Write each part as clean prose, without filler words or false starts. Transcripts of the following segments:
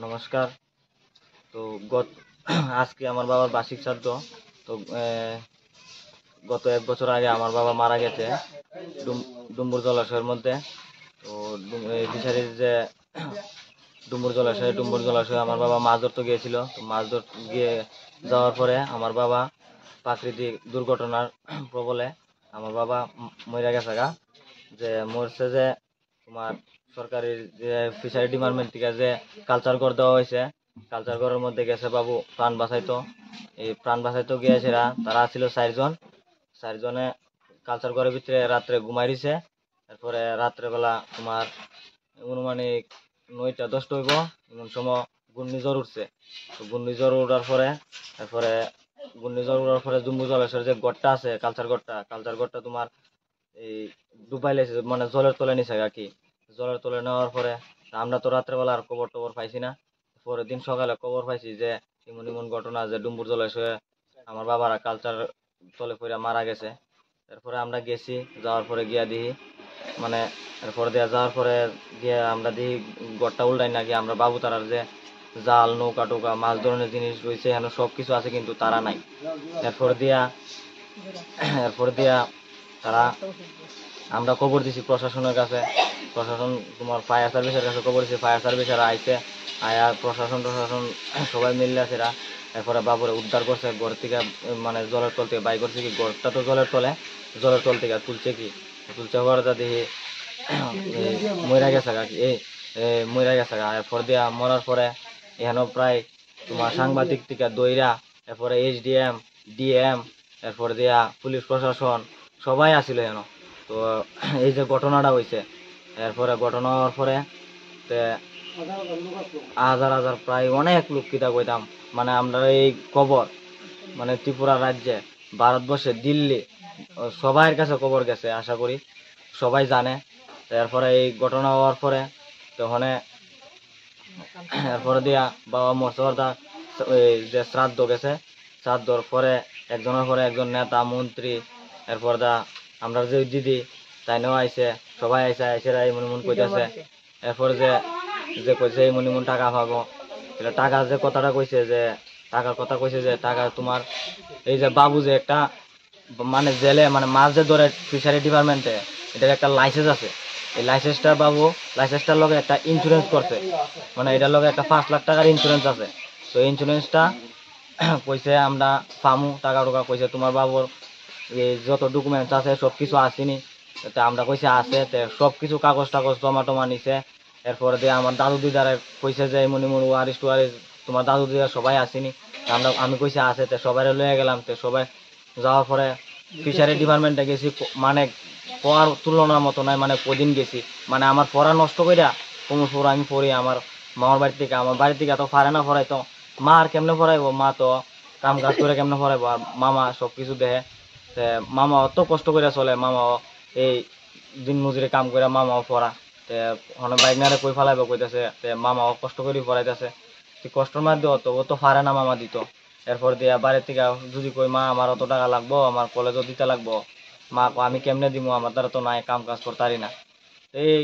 নমস্কার। তো গত আজকে আমার বাবার বার্ষিক শ্রাদ্ধ। তো গত 1 বছর আগে আমার বাবা মারা গেছে ডুম্বুর জলাশয়ের মধ্যে। তো ফিশারির যে ডুম্বুর জলাশয়ে আমার বাবা মাছ ধরতে গিয়েছিল। তো মাছ ধরতে গিয়ে যাওয়ার পরে আমার বাবা প্রাকৃতিক দুর্ঘটনার প্রবলে আমার বাবা মরে গেছে গা। যে মরছে যে তোমার সরকারি যে ফিশারি ডিপার্টমেন্ট থেকে যে কালচার ঘর দেওয়া হয়েছে, কালচার ঘরের মধ্যে গেছে বাবু প্রাণ বাঁচাইতো। এই প্রাণ বাঁচাইতো গিয়েছে তারা ছিল 4 জনে কালচার ঘরের ভিতরে রাত্রে ঘুমাই দিছে। তারপরে রাত্রেবেলা তোমার অনুমানিক 9টা 10টা হইব, এমন সময় ঘূর্ণিঝড় উঠছে। তো ঘূর্ণিঝড় উঠার পরে তারপরে ডুম্বুর জলাশয়ের যে গড়টা আছে কালচার গড়টা তোমার এই ডুবাই লেছে, মানে জলের তলে নিছে আর কি। জলের তলে নেওয়ার পরে আমরা তো রাত্রেবেলা আর খবর টবর পাইছি না। পরের দিন সকালে খবর পাইছি যে এমন এমন ঘটনা, যে ডুম্বুর জলাশয়ে আমার বাবারা কালচার তলে পড়ে মারা গেছে। এরপরে আমরা গেছি, যাওয়ার পরে গিয়া দিই মানে এরপরে দিয়া যাওয়ার পরে গিয়ে আমরা দিই গড়টা উল্টাই নাকি আমরা বাবু তারার যে জাল নৌকা টোকা মাছ ধরনের জিনিস রয়েছে এখানে সব কিছু আছে, কিন্তু তারা নাই। এরপর দিয়া এরপর দিয়া তারা আমরা খবর দিছি প্রশাসনের কাছে। প্রশাসন তোমার ফায়ার সার্ভিসের কাছে খবর দিছি, ফায়ার সার্ভিসেরা আইছে। আয়া প্রশাসন সবাই মিললে এরা এরপরে বাবুরে উদ্ধার করছে ঘর থেকে, মানে জলের তল থেকে বাই করছে। কি ঘরটা তো জলের তল থেকে তুলছে পরে তা দেখি মইরা গেছে গা। মইরা গেছে গা। এরপর দিয়া মরার পরে এখানে প্রায় তোমার সাংবাদিক থেকে দইরা, এরপরে SDM DM, এরপর দিয়া পুলিশ প্রশাসন সবাই আসিল এখানে। তো এই যে ঘটনাটা হয়েছে, এরপরে ঘটনা হওয়ার পরে হাজার হাজার প্রায় অনেক লোক কিতা কইতাম, মানে আমরা এই খবর মানে ত্রিপুরা রাজ্যে, ভারতবর্ষে, দিল্লি সবার কাছে খবর গেছে, আশা করি সবাই জানে। এরপরে এই ঘটনা হওয়ার পরে তখন এরপরে দিয়া বাবা মরসরদা যে শ্রাদ্ধ গেছে, শ্রাদ্ধর পরে একজনের পরে একজন নেতা মন্ত্রী, এরপর দা আমরা যে দিদি তাইনেও আইছে, সবাই আইসে এমন এমন কইতেছে। এরপর যে যে কইছে এমন এমন টাকা পাবো, এটা টাকা যে কথাটা কইছে, যে টাকার কথা কইছে, যে টাকা তোমার এই যে বাবু যে একটা মানে জেলে মানে মাছ যে ধরে ফিশারি ডিপার্টমেন্টে, এটার একটা লাইসেন্স আছে। এই লাইসেন্সটার লগে একটা ইন্স্যুরেন্স করছে, মানে এটার লগে একটা 5 লাখ টাকার ইন্স্যুরেন্স আছে। তো ইন্স্যুরেন্সটা কইছে আমরা পামু, টাকা টুকা কইছে তোমার বাবুর এই যত ডকুমেন্টস আছে সব কিছু আসেনি। তা আমরা কইছে আছে, সব কিছু কাগজ টাগজ জমা টমা নিছে। এরপরে দিয়ে আমার দাদু দিদারে কইছে যে এমন এমন ওয়ারিস টুয়ারিস তোমার দাদু দিদা সবাই আসেনি। আমি কইছে আছে, তো সবাই লয়ে গেলাম। তো সবাই যাওয়ার পরে ফিশারি ডিপার্টমেন্টে গেছি, মানে পড়ার তুলনার মতো নয়, মানে কদিন গেছি, মানে আমার পড়া নষ্ট কইরা কোমর পড়া আমি পড়ি আমার মামার বাড়ি থেকে এত পারে না পড়াইতো। মা আর কেমনে পড়াইবো, মা তো কাম কাজ করে কেমনে পড়াইবো, আর মামা সব কিছু দেহে। মামা অত কষ্ট করে চলে, মামাও এই দিন মজুরি কাম করে মামাও পড়া। বাইক নারে কই ফেলাইবো কইতেছে, মামাও কষ্ট করে পড়াইতেছে। কষ্টের মধ্যে ও তো পারে না মামা দিত। এরপর দিয়া বাড়ির থেকে যদি কই মা আমার অত টাকা লাগবো, আমার কলেজও দিতে লাগবো, মা আমি কেমনে দিব, আমার দ্বারা তো নাই, কাম কাজ করতারি না। এই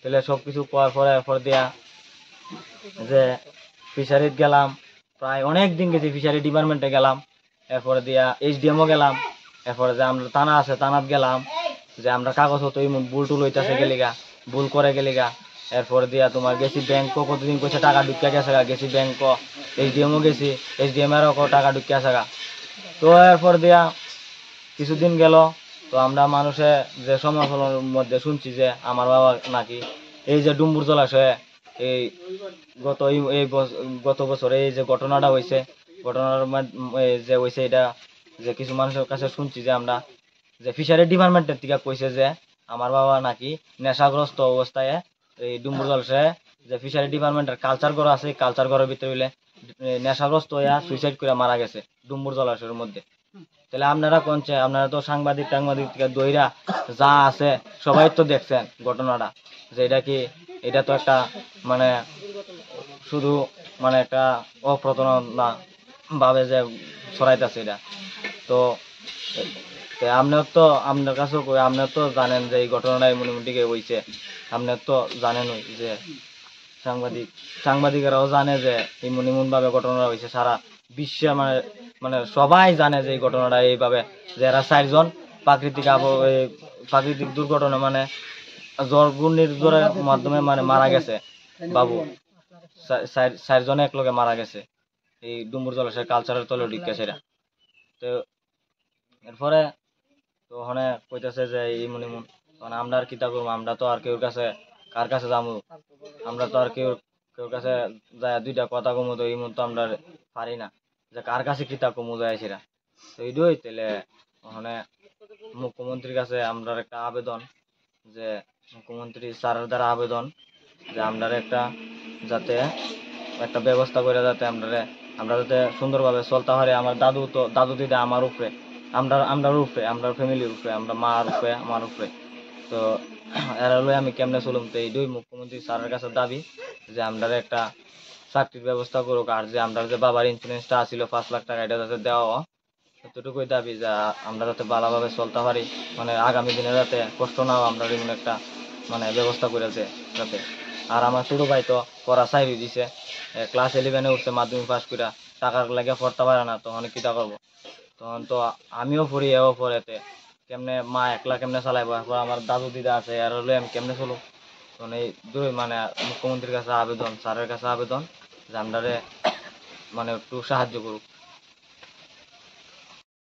তাহলে সব কিছু করার পরে এরপর দিয়া যে ফিশারিত গেলাম, প্রায় অনেক দিন গেছি ফিশারি ডিপার্টমেন্টে গেলাম। এরপরে দিয়া SDMও গেলাম। এরপরে যে আমরা থানা আছে থানাত গেলাম, যে আমরা কাগজ হতো ভুল টুল হইতেছে গেলিগা, ভুল করে গেলিগা। এরপর দিয়া তোমার গেছি ব্যাংক, কতদিন কইছে টাকা ঢুকিয়া গেছে গা, গেছি ব্যাংক, SDMও গেছি, SDM এরও টাকা ঢুকিয়া আছে গা। তো এরপর দিয়া কিছুদিন গেল, তো আমরা মানুষে যে সমালোচনার মধ্যে শুনছি যে আমার বাবা নাকি এই যে ডুম্বুর জলাশয়ে এই গত বছর এই যে ঘটনাটা হয়েছে, ঘটনার যে হয়েছে এটা, যে কিছু মানুষের কাছে শুনছি যে আমরা যে ফিশারি ডিপার্টমেন্টের থেকে কইছে যে আমার বাবা নাকি নেশাগ্রস্ত অবস্থায় এই ডুম্বুর জলাশয়ে যে ফিশারি ডিপার্টমেন্টের কালচার ঘর আছে, কালচার ঘরের ভিতরে হইলে নেশাগ্রস্ত হইয়া সুইসাইড করে মারা গেছে ডুম্বুর জলাশয়ের মধ্যে। তাহলে আপনারা কোনছে, আপনারা তো সাংবাদিক থেকে দইরা যা আছে সবাই তো দেখছেন ঘটনাটা, যে এটা কি, এটা তো একটা মানে শুধু মানে একটা অপ্রতারণা ভাবে যে ছড়াইতেছে এটা। তো আপনার তো আপনার কাছেও আপনার তো জানেন যে এই ঘটনাটা এমন এমন দিকে হয়েছে, আপনার তো জানেন যে সাংবাদিক সাংবাদিকেরাও জানে যে এমন এমন ভাবে ঘটনাটা হয়েছে, সারা বিশ্বে মানে মানে সবাই জানে যে এই ঘটনাটা এইভাবে, যে এরা 4 জন প্রাকৃতিক প্রাকৃতিক দুর্ঘটনা মানে জ্বর ঘূর্ণিঝড়ের মাধ্যমে মানে মারা গেছে বাবু। 4 জন একলগে মারা গেছে এই ডুমুর জলাশয় কালচারের তলে ঢুকে সেটা। তো এরপরে তো ওখানে কইতাছে যে ইমন ইমন, মানে আমরা আর কিতা করবো, আমরা তো আর কেউর কাছে কার কাছে যাবো, আমরা তো আর কেউর কাছে যায় 2টা কথা কমু, তো ইমন তো আমরা পারি না যে কার কাছে কিতা কমু যায় সেটা। তো এইটাই তাহলে ওখানে মুখ্যমন্ত্রীর কাছে আমরা একটা আবেদন, যে মুখ্যমন্ত্রী স্যারের দ্বারা আবেদন যে আমরা একটা যাতে একটা ব্যবস্থা করে, যাতে আমরা যাতে সুন্দরভাবে চলতে পারি। আমার দাদু দিদা আমার উপরে, আমরার উপরে, আমরা ফ্যামিলির উপরে, আমরা মার উপরে, আমার উপরে। তো এরা লই আমি কেমনে চলুম, তো এই দুই মুখ্যমন্ত্রী স্যারের কাছে দাবি যে আমরা একটা চাকরির ব্যবস্থা করুক, আর যে আমরা যে বাবার ইন্স্যুরেন্সটা আসিল 5 লাখ টাকা, এটা যাতে দেওয়া হয়। এতটুকুই দাবি যে আমরা যাতে ভালোভাবে চলতে পারি, মানে আগামী দিনে যাতে কষ্ট না হয়, আমরা এমন একটা মানে ব্যবস্থা করেছে যাতে। আর আমার ছোট ভাই তো পড়া চাইরি দিছে, ক্লাস 11-এ উঠছে, মাধ্যমিক পাস করে টাকার লাগে পড়তে পারে না, তখন কিটা করবো, তখন তো আমিও পড়ি এও পড়েতে কেমনে মা একলা কেমনে চালাইবো, এরপর আমার দাদু দিদা আছে আর হলে আমি কেমনে চলবো। তখন এই দুই মানে মুখ্যমন্ত্রীর কাছে আবেদন, স্যারের কাছে আবেদন যে আমরা মানে একটু সাহায্য করুক।